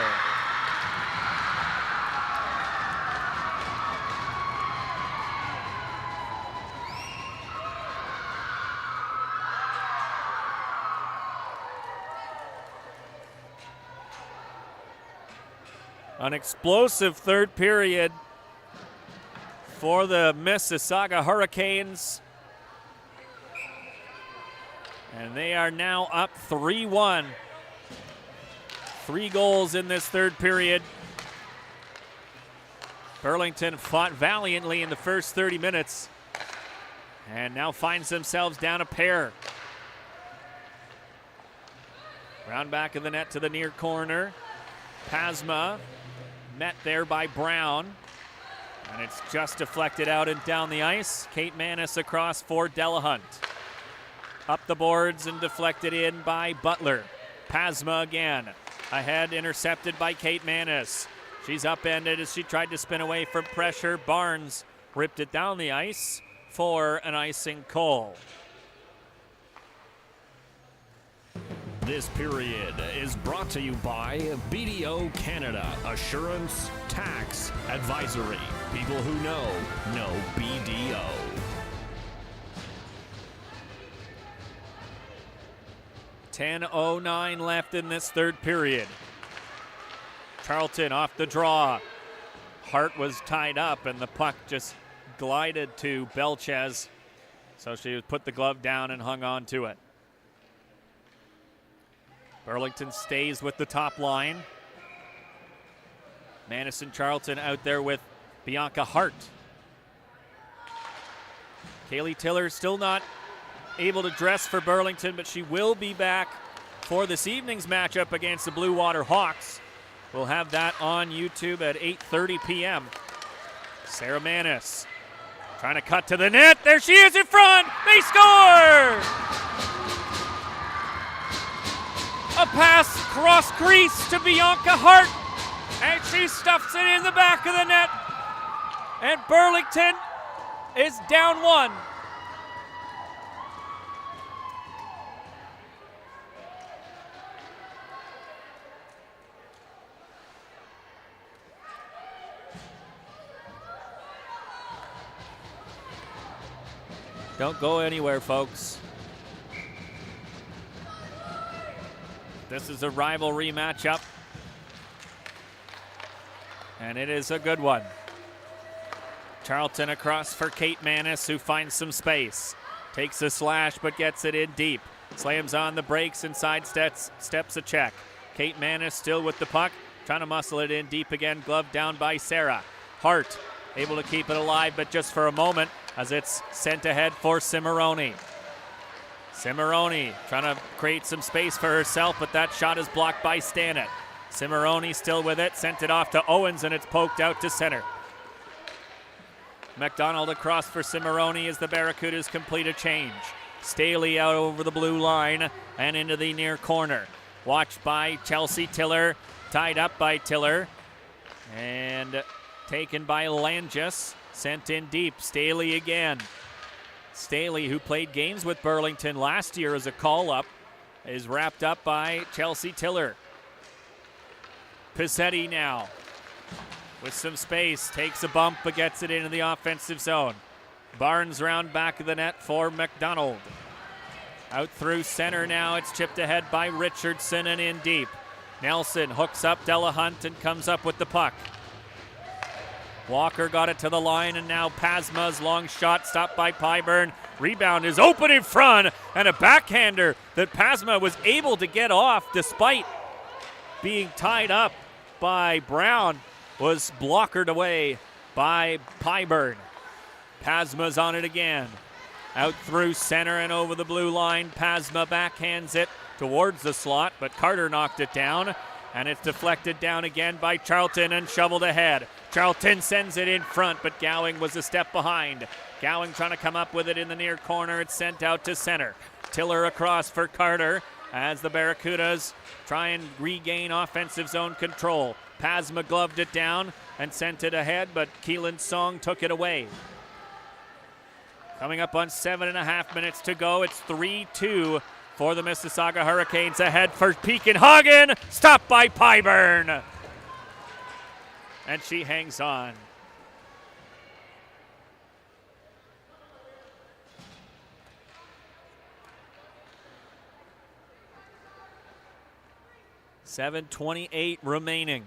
An explosive third period for the Mississauga Hurricanes. And they are now up 3-1. 3 goals in this third period. Burlington fought valiantly in the first 30 minutes and now finds themselves down a pair. Round back of the net to the near corner. Pasma met there by Brown. And it's just deflected out and down the ice. Kate Manis across for Delahunt. Up the boards and deflected in by Butler. Pasma again. Ahead, intercepted by Kate Manis. She's upended as she tried to spin away from pressure. Barnes ripped it down the ice for an icing call. This period is brought to you by BDO Canada, Assurance Tax Advisory. People who know BDO. .10:09 left in this third period. Charlton off the draw. Hart was tied up and the puck just glided to Belchez. So she put the glove down and hung on to it. Burlington stays with the top line. Madison Charlton out there with Bianca Hart. Kaylee Tiller still not able to dress for Burlington, but she will be back for this evening's matchup against the Blue Water Hawks. We'll have that on YouTube at 8:30 p.m. Sarah Manis trying to cut to the net. There she is in front. They score! A pass cross crease to Bianca Hart, and she stuffs it in the back of the net. And Burlington is down one. Don't go anywhere, folks. This is a rivalry matchup, and it is a good one. Charlton across for Kate Manis, who finds some space. Takes a slash, but gets it in deep. Slams on the brakes and sidesteps a check. Kate Manis still with the puck, trying to muscle it in deep again. Glove down by Sarah. Hart able to keep it alive, but just for a moment, as it's sent ahead for Cimarroni. Cimarroni trying to create some space for herself, but that shot is blocked by Stanek. Cimarroni still with it, sent it off to Owens, and it's poked out to center. McDonald across for Cimarroni as the Barracudas complete a change. Staley out over the blue line and into the near corner. Watched by Chelsea Tiller, tied up by Tiller, and taken by Langis. Sent in deep. Staley again. Staley, who played games with Burlington last year as a call-up, is wrapped up by Chelsea Tiller. Pizzetti now with some space. Takes a bump but gets it into the offensive zone. Barnes round back of the net for McDonald. Out through center now. It's chipped ahead by Richardson and in deep. Nelson hooks up Delahunt and comes up with the puck. Walker got it to the line, and now Pasma's long shot stopped by Pyburn. Rebound is open in front, and a backhander that Pasma was able to get off despite being tied up by Brown was blockered away by Pyburn. Pasma's on it again. Out through center and over the blue line. Pasma backhands it towards the slot, but Carter knocked it down, and it's deflected down again by Charlton and shoveled ahead. Charlton sends it in front, but Gowing was a step behind. Gowing trying to come up with it in the near corner. It's sent out to center. Tiller across for Carter as the Barracudas try and regain offensive zone control. Pasma gloved it down and sent it ahead, but Keelan Song took it away. Coming up on 7.5 minutes to go. It's 3-2 for the Mississauga Hurricanes. Ahead for Peakenhagen. Stopped by Pyburn. And she hangs on. .7:28 remaining.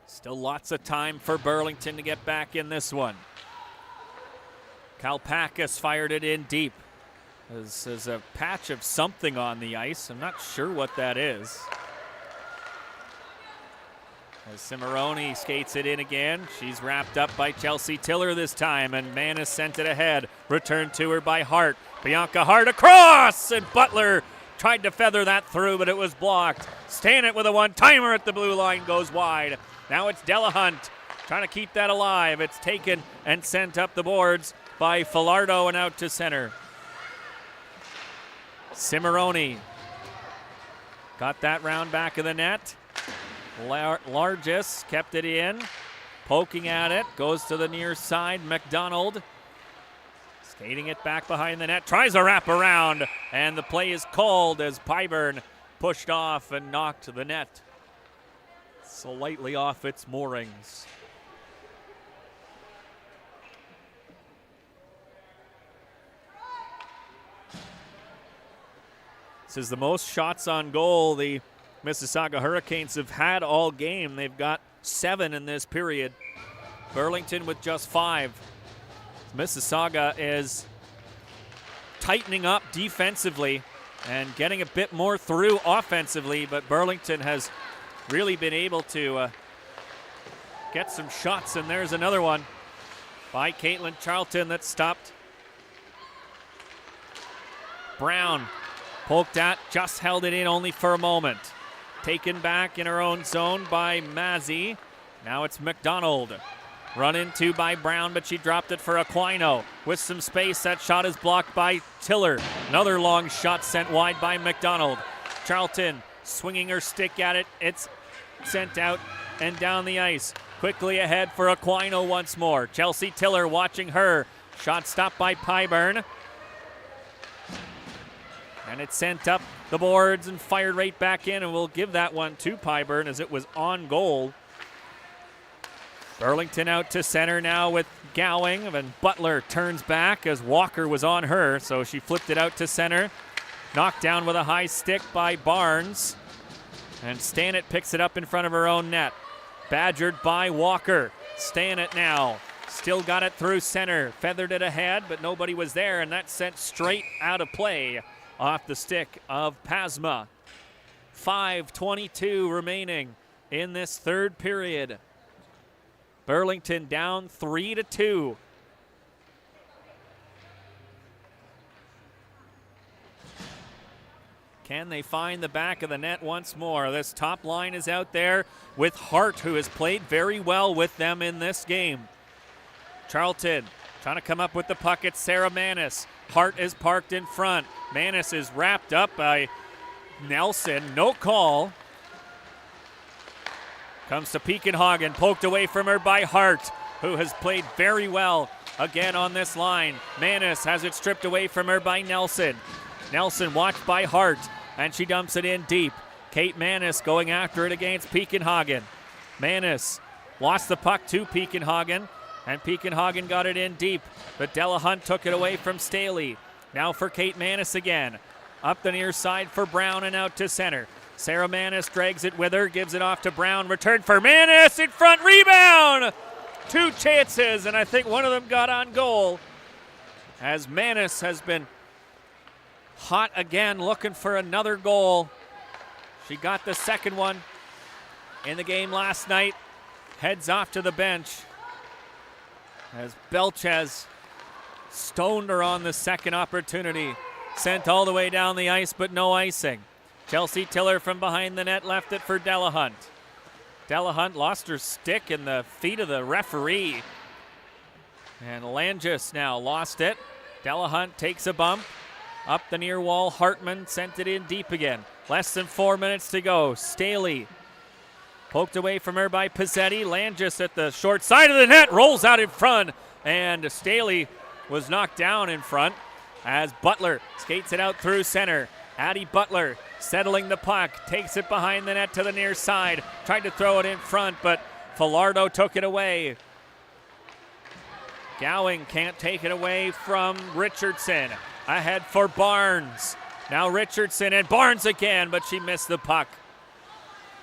Still lots of time for Burlington to get back in this one. Kalpakis fired it in deep. There's a patch of something on the ice. I'm not sure what that is. As Cimarroni skates it in again. She's wrapped up by Chelsea Tiller this time, and Manis sent it ahead. Returned to her by Hart. Bianca Hart across, and Butler tried to feather that through, but it was blocked. Stanek with a one-timer at the blue line goes wide. Now it's Delahunt trying to keep that alive. It's taken and sent up the boards by Filardo and out to center. Cimarroni Got that round back of the net. Largest kept it in. Poking at it. Goes to the near side. McDonald. Skating it back behind the net. Tries a wraparound. And the play is called as Pyburn pushed off and knocked the net slightly off its moorings. This is the most shots on goal the Mississauga Hurricanes have had all game. They've got 7 in this period. Burlington with just 5. Mississauga is tightening up defensively and getting a bit more through offensively, but Burlington has really been able to get some shots, and there's another one by Caitlin Charlton that stopped. Brown poked at, just held it in only for a moment. Taken back in her own zone by Mazzy. Now it's McDonald. Run into by Brown, but she dropped it for Aquino. With some space, that shot is blocked by Tiller. Another long shot sent wide by McDonald. Charlton swinging her stick at it. It's sent out and down the ice. Quickly ahead for Aquino once more. Chelsea Tiller watching her. Shot stopped by Pyburn. And it's sent up the boards and fired right back in, and we'll give that one to Pyburn as it was on goal. Burlington out to center now with Gowing, and Butler turns back as Walker was on her, so she flipped it out to center. Knocked down with a high stick by Barnes, and Stanek picks it up in front of her own net. Badgered by Walker. Stanek now. Still got it through center. Feathered it ahead, but nobody was there, and that's sent straight out of play off the stick of Pasma. 5:22 remaining in this third period. Burlington down 3-2. Can they find the back of the net once more? This top line is out there with Hart, who has played very well with them in this game. Charlton trying to come up with the puck. It's Sarah Manis. Hart is parked in front. Manis is wrapped up by Nelson. No call. Comes to Peakenhagen. Poked away from her by Hart, who has played very well again on this line. Manis has it stripped away from her by Nelson. Nelson watched by Hart, and she dumps it in deep. Kate Manis going after it against Peakenhagen. Manis lost the puck to Peakenhagen, and Peakenhagen got it in deep, but Delahunt took it away from Staley. Now for Kate Manis again. Up the near side for Brown and out to center. Sarah Manis drags it with her, gives it off to Brown. Return for Manis, in front, rebound! 2 chances, and I think one of them got on goal, as Manis has been hot again, looking for another goal. She got the second one in the game last night. Heads off to the bench as Belchez stoned her on the second opportunity. Sent all the way down the ice, but no icing. Chelsea Tiller from behind the net left it for Delahunt. Delahunt lost her stick in the feet of the referee. And Langis now lost it. Delahunt takes a bump. Up the near wall, Hartman sent it in deep again. Less than 4 minutes to go. Staley poked away from her by Pizzetti. Langis at the short side of the net, rolls out in front, and Staley was knocked down in front as Butler skates it out through center. Addie Butler settling the puck, takes it behind the net to the near side, tried to throw it in front, but Falardo took it away. Gowing can't take it away from Richardson. Ahead for Barnes. Now Richardson and Barnes again, but she missed the puck.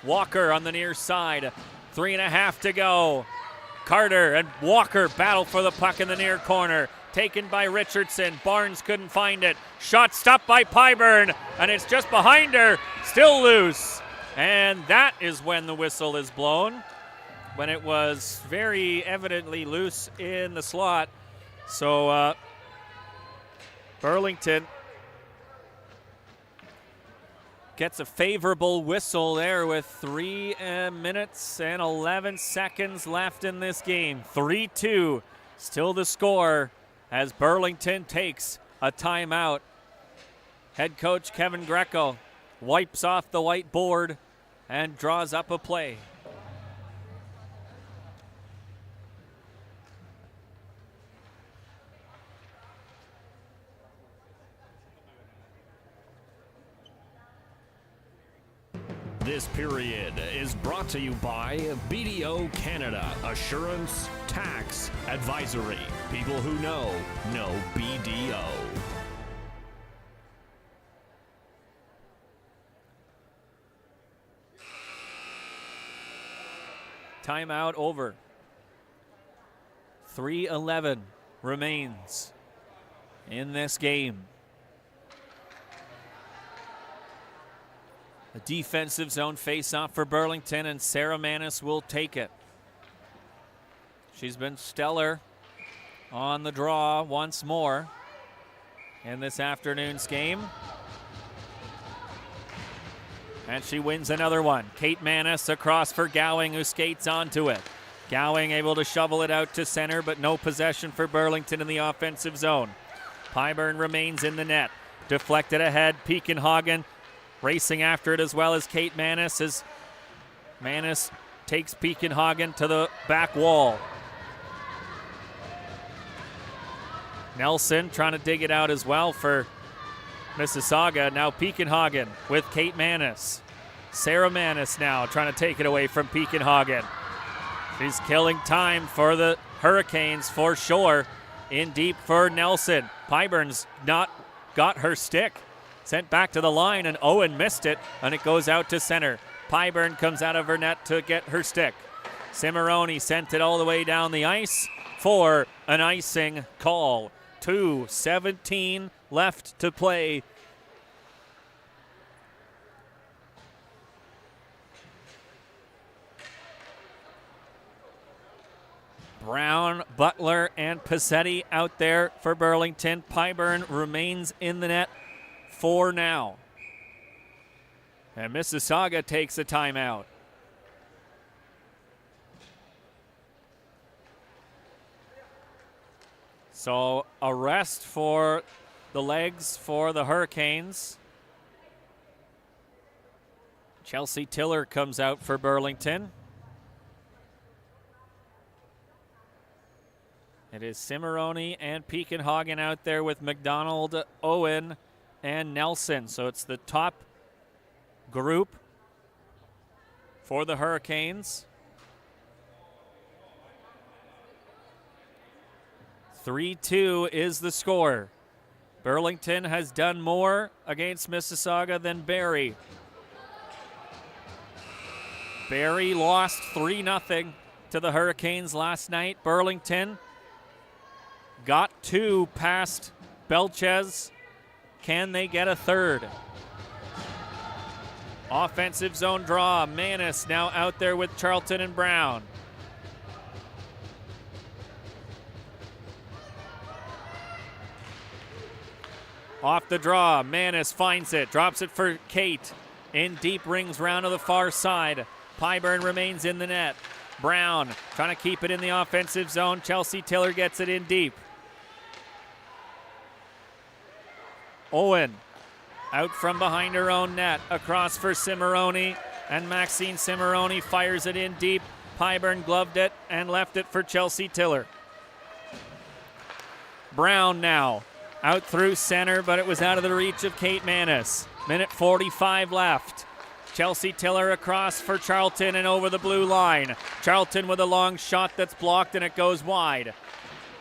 Walker on the near side. 3.5 to go. Carter and Walker battle for the puck in the near corner. Taken by Richardson. Barnes couldn't find it. Shot stopped by Pyburn, and it's just behind her. Still loose. And that is when the whistle is blown, when it was very evidently loose in the slot. So Burlington gets a favorable whistle there with 3 minutes and 11 seconds left in this game. 3-2, still the score as Burlington takes a timeout. Head coach Kevin Greco wipes off the whiteboard and draws up a play. This period is brought to you by BDO Canada Assurance Tax Advisory. People who know BDO. Timeout over. 3:11 remains in this game. A defensive zone face-off for Burlington, and Sarah Manis will take it. She's been stellar on the draw once more in this afternoon's game. And she wins another one. Kate Manis across for Gowing, who skates onto it. Gowing able to shovel it out to center, but no possession for Burlington in the offensive zone. Pyburn remains in the net. Deflected ahead, Peakenhagen racing after it as well as Kate Manis, as Manis takes Peakenhagen to the back wall. Nelson trying to dig it out as well for Mississauga. Now Peakenhagen with Kate Manis. Sarah Manis now trying to take it away from Peakenhagen. She's killing time for the Hurricanes for sure. In deep for Nelson. Pyburn's not got her stick. Sent back to the line, and Owen missed it, and it goes out to center. Pyburn comes out of her net to get her stick. Cimarroni sent it all the way down the ice for an icing call. 2:17 left to play. Brown, Butler, and Pizzetti out there for Burlington. Pyburn remains in the net for now. And Mississauga takes a timeout. So a rest for the legs for the Hurricanes. Chelsea Tiller comes out for Burlington. It is Cimarroni and Peakenhagen out there with McDonald, Owen, and Nelson. So it's the top group for the Hurricanes. 3-2 is the score. Burlington has done more against Mississauga than Barrie. Barrie lost 3-0 to the Hurricanes last night. Burlington got 2 past Belchez. Can they get a third? Offensive zone draw. Manis now out there with Charlton and Brown. Off the draw. Manis finds it. Drops it for Kate. In deep, rings round to the far side. Pyburn remains in the net. Brown trying to keep it in the offensive zone. Chelsea Tiller gets it in deep. Owen out from behind her own net. Across for Cimarroni. And Maxine Cimarroni fires it in deep. Pyburn gloved it and left it for Chelsea Tiller. Brown now out through center, but it was out of the reach of Kate Manis. Minute 45 left. Chelsea Tiller across for Charlton and over the blue line. Charlton with a long shot that's blocked, and it goes wide.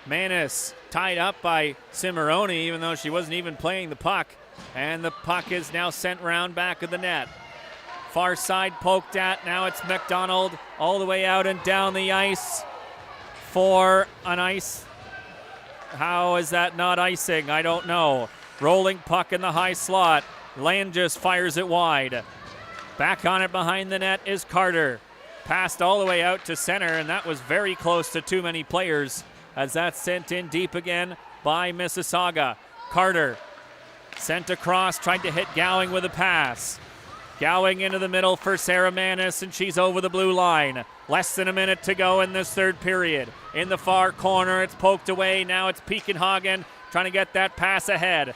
Manis tied up by Cimarroni, even though she wasn't even playing the puck. And the puck is now sent round back of the net. Far side poked at. Now it's McDonald all the way out and down the ice for an ice. How is that not icing? I don't know. Rolling puck in the high slot. Land just fires it wide. Back on it behind the net is Carter. Passed all the way out to center, and that was very close to too many players as that's sent in deep again by Mississauga. Carter sent across, tried to hit Gowing with a pass. Gowing into the middle for Sarah Manis, and she's over the blue line. Less than a minute to go in this third period. In the far corner, it's poked away. Now it's Peakenhagen trying to get that pass ahead.